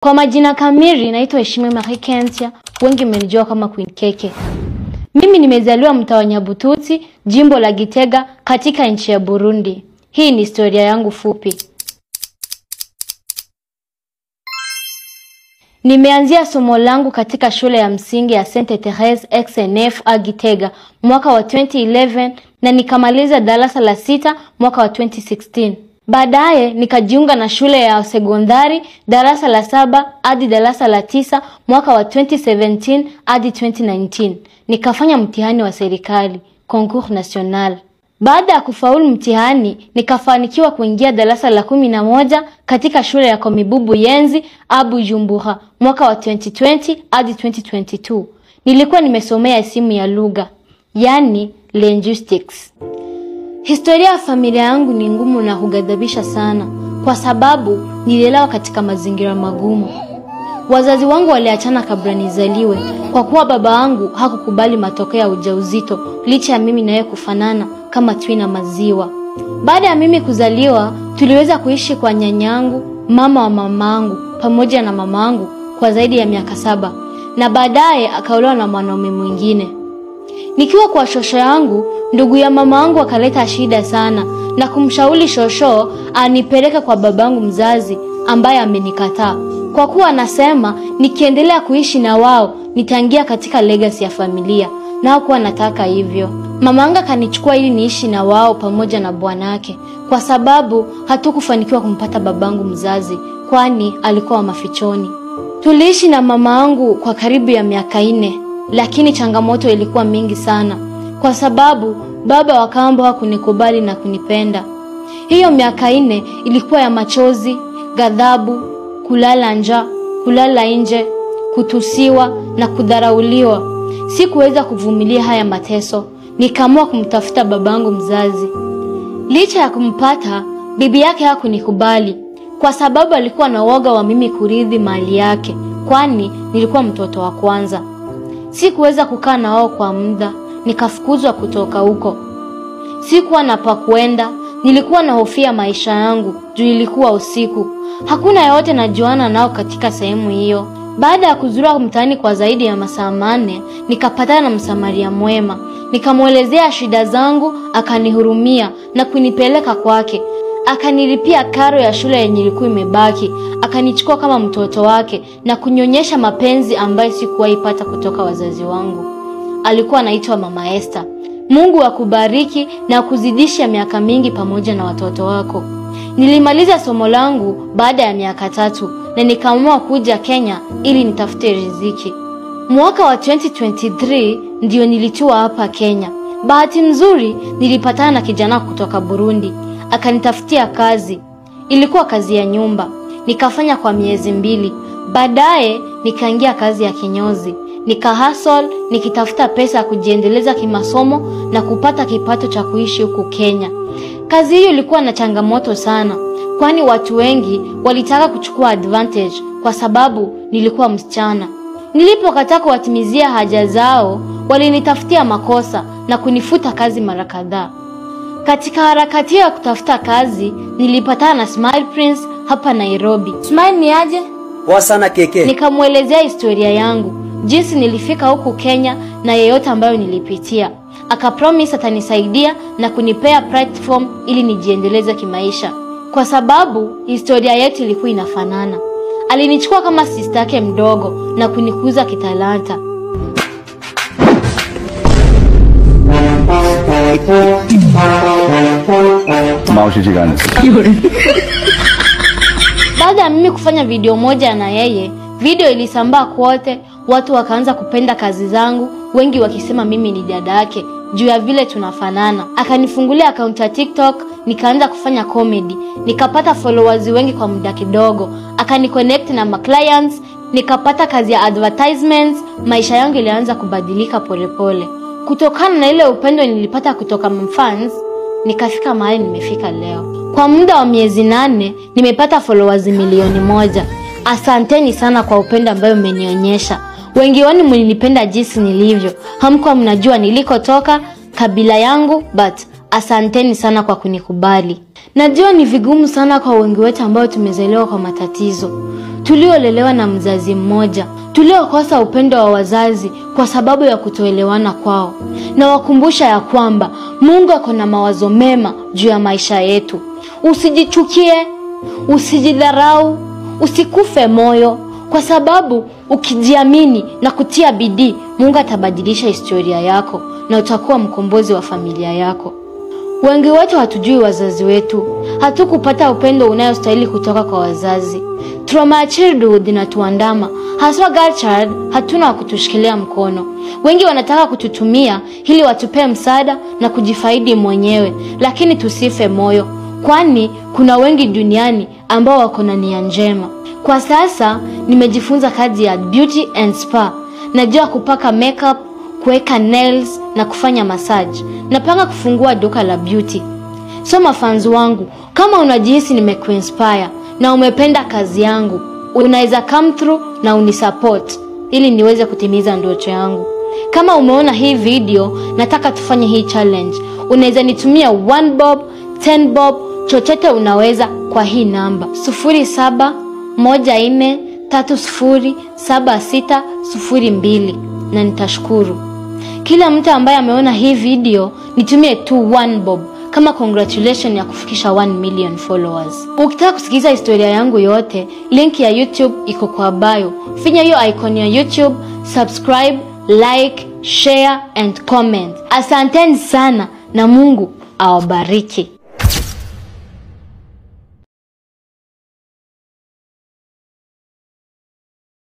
Kwa majina kamili naitwa Heshima Marie Kentia, wengi mmenijua kama Queen Keke. Mimi nimezaliwa mtaa wa Nyabututsi, jimbo la Gitega, katika nchi ya Burundi. Hii ni historia yangu fupi. Nimeanzia somo langu katika shule ya msingi ya Sainte Therese XNF Gitega mwaka wa 2011 na nikamaliza darasa la 6 mwaka wa 2016. Baadaye nikajiunga na shule ya sekondari darasa la 7 hadi darasa la 9 mwaka wa 2017 hadi 2019. Nikafanya mtihani wa serikali, concours national. Baada ya kufaulu mtihani, nikafanikiwa kuingia darasa la 11 katika shule ya Komibubu Yenzi Bujumbura mwaka wa 2020 hadi 2022. Nilikuwa nimesomea isimu ya lugha, yani linguistics. Historia ya familia yangu ni ngumu na hugadhabisha sana kwa sababu nililelewa katika mazingira magumu. Wazazi wangu waliachana kabla nizaliwe kwa kuwa baba wangu hakukubali matokeo ya ujauzito licha ya mimi na yeye kufanana kama tui na maziwa. Baada ya mimi kuzaliwa, tuliweza kuishi kwa nyanyangu, mama wa mamangu, pamoja na mamangu kwa zaidi ya miaka 7 na baadaye akaolewa na mwanaume mwingine. Nikiwa kwa shosho yangu, ndugu ya mamangu akaleta shida sana na kumshauri shosho anipeleke kwa babangu mzazi ambaye amenikataa. Kwa kuwa anasema nikiendelea kuishi na wao nitaingia katika legacy ya familia, na hakuwa nataka hivyo. Mamangu akanichukua ili niishi na wao pamoja na bwanake kwa sababu hatukufanikiwa kumpata babangu mzazi kwani alikuwa wa mafichoni. Tuliishi na mamangu kwa karibu ya miaka 4, lakini changamoto ilikuwa mingi sana kwa sababu baba wa kambo hakunikubali na kunipenda. Hiyo miaka 4 ilikuwa ya machozi, ghadhabu, kulala njaa, kulala nje, kutusiwa na kudharauliwa. Sikuweza kuvumilia haya mateso, nikaamua kumtafuta babangu mzazi. Licha ya kumpata, bibi yake hakunikubali kwa sababu alikuwa na woga wa mimi kurithi mali yake kwani nilikuwa mtoto wa kwanza. Sikuweza kukaa na wao kwa muda, nikafukuzwa kutoka huko. Sikuwa na pa kwenda, nilikuwa na hofia maisha yangu juu ilikuwa usiku. Hakuna yote najuana nao katika sehemu hiyo. Baada ya kuzurura mtaani kwa zaidi ya masaa 4, nikapatana na msamaria mwema. Nikamuelezea shida zangu, akanihurumia na kunipeleka kwake. Akanilipia karo ya shule yenye ilikuwa imebaki, akanichukua kama mtoto wake na kunyonyesha mapenzi ambayo sikuwahi pata kutoka wazazi wangu. Alikuwa anaitwa Mama Esther. Mungu akubariki na kuzidisha miaka mingi pamoja na watoto wako. Nilimaliza somo langu baada ya miaka 3 na nikaamua kuja Kenya ili nitafute riziki. Mwaka wa 2023 ndio nilitua hapa Kenya. Bahati nzuri nilipatana na kijana kutoka Burundi. Akanitafutia kazi. Ilikuwa kazi ya nyumba. Nikafanya kwa miezi 2. Baadaye nikaingia kazi ya kinyozi. Nikahustle nikitafuta pesa ya kujiendeleza kimasomo na kupata kipato cha kuishi huku Kenya. Kazi hiyo ilikuwa na changamoto sana kwani watu wengi walitaka kuchukua advantage kwa sababu nilikuwa msichana. Nilipokataa kuwatimizia haja zao, walinitafutia makosa na kunifuta kazi mara kadhaa. Katika harakati ya kutafuta kazi, nilipatana na Smile Prince hapa Nairobi. Smile ni aje? Poa sana Keke. Nikamuelezea historia yangu, jinsi nilifika huku Kenya na yeyote ambayo nilipitia. Akapromise atanisaidia na kunipea platform ili nijiendeleze kimaisha. Kwa sababu historia yetu ilikuwa inafanana. Alinichukua kama sister yake mdogo na kunikuza kitalanta. Baada ya mimi kufanya video moja na yeye, video ilisambaa kote, watu wakaanza kupenda kazi zangu, wengi wakisema mimi ni dada yake juu ya vile tunafanana. Akanifungulia account ya TikTok, nikaanza kufanya comedy. Nikapata followers wengi kwa muda kidogo. Akaniconnect na clients, nikapata kazi ya advertisements. Maisha yangu ilianza kubadilika polepole. Kutokana na ile upendo nilipata kutoka fans, nikafika mahali nimefika leo. Kwa muda wa miezi 8, nimepata followers 1,000,000. Asanteni sana kwa upendo ambayo mmenionyesha. Wengi wenu mlinipenda jinsi nilivyo. Hamkuwa mnajua nilikotoka, kabila yangu, but asanteni sana kwa kunikubali. Najua ni vigumu sana kwa wengi wetu ambao tumezaliwa kwa matatizo. tuliolelewa na mzazi mmoja, tuliokosa upendo wa wazazi kwa sababu ya kutoelewana kwao. Na wakumbusha ya kwamba Mungu ako na mawazo mema juu ya maisha yetu. Usijichukie, usijidharau, usikufe moyo, kwa sababu ukijiamini na kutia bidii, Mungu atabadilisha historia yako na utakuwa mkombozi wa familia yako. Wengi wetu hatujui wazazi wetu. Hatukupata upendo unayostahili kutoka kwa wazazi. Trauma ya childhood inatuandama. Haswa girl child, hatuna wa kutushikilia mkono. Wengi wanataka kututumia ili watupe msaada na kujifaidi mwenyewe, lakini tusife moyo, kwani kuna wengi duniani ambao wako na nia njema. Kwa sasa nimejifunza kazi ya beauty and spa. Najua kupaka makeup, kuweka nails na kufanya massage. Napanga kufungua duka la beauty. So mafans wangu, kama unajihisi nimekuinspire na umependa kazi yangu, unaweza come through na unisupport ili niweze kutimiza ndoto yangu. Kama umeona hii video, nataka tufanye hii challenge. Unaweza nitumia 1 bob, 10 bob, chochote unaweza kwa hii namba 0714307602 na nitashukuru. Kila mtu ambaye ameona hii video nitumie tu 1 bob kama congratulation ya kufikisha 1 million followers. Ukitaka kusikiza historia yangu yote, link ya YouTube iko kwa bio. Finya hiyo icon ya YouTube, subscribe, like, share and comment. Asanteni sana na Mungu awabariki.